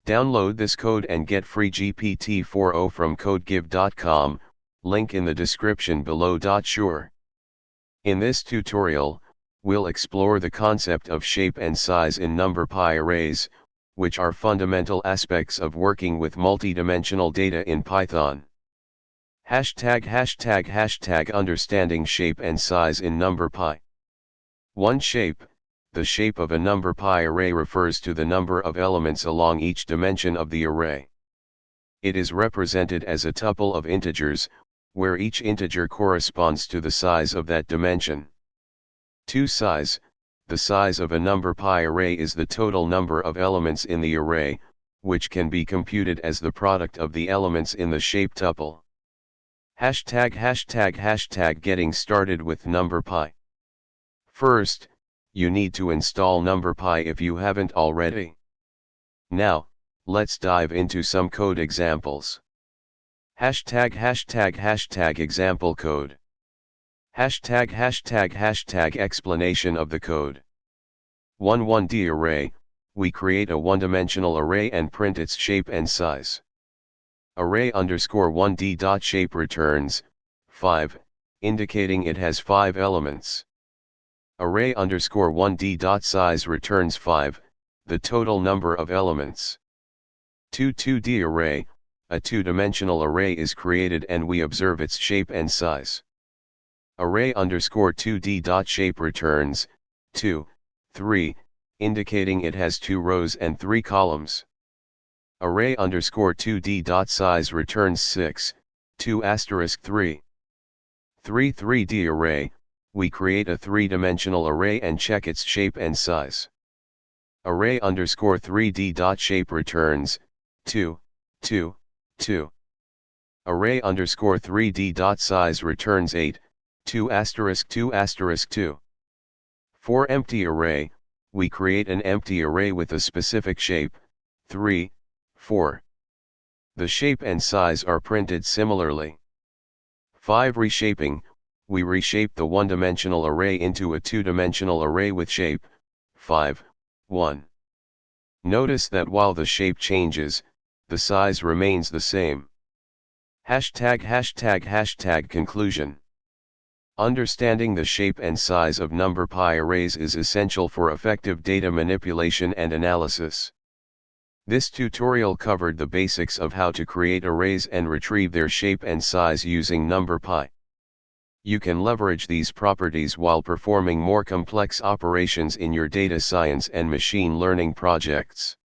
Download this code and get free GPT-4o from codegive.com, link in the description below. Sure. In this tutorial, we'll explore the concept of shape and size in numpy arrays, which are fundamental aspects of working with multidimensional data in Python. Understanding shape and size in numpy. 1. Shape. The shape of a numpy array refers to the number of elements along each dimension of the array. It is represented as a tuple of integers, where each integer corresponds to the size of that dimension. 2. Size. The size of a numpy array is the total number of elements in the array, which can be computed as the product of the elements in the shape tuple. Getting started with numpy. First, you need to install numpy if you haven't already. Now, let's dive into some code examples. Example code. Explanation of the code. 1D array, we create a one-dimensional array and print its shape and size. Array_1d.shape returns 5, indicating it has 5 elements. Array_1d.size returns 5, the total number of elements. 2D array, a two-dimensional array is created and we observe its shape and size. Array_2d.shape returns 2, 3, indicating it has 2 rows and 3 columns. Array_2d.size returns 6, 2 * 3. 3D array, we create a three-dimensional array and check its shape and size. Array_3d.shape returns 2, 2, 2. Array_3d.size returns 8, 2 * 2 * 2. 4 empty array, we create an empty array with a specific shape, 3, 4. The shape and size are printed similarly. 5 reshaping, we reshape the one-dimensional array into a two-dimensional array with shape, 5, 1. Notice that while the shape changes, the size remains the same. Conclusion. Understanding the shape and size of numpy arrays is essential for effective data manipulation and analysis. This tutorial covered the basics of how to create arrays and retrieve their shape and size using numpy. You can leverage these properties while performing more complex operations in your data science and machine learning projects.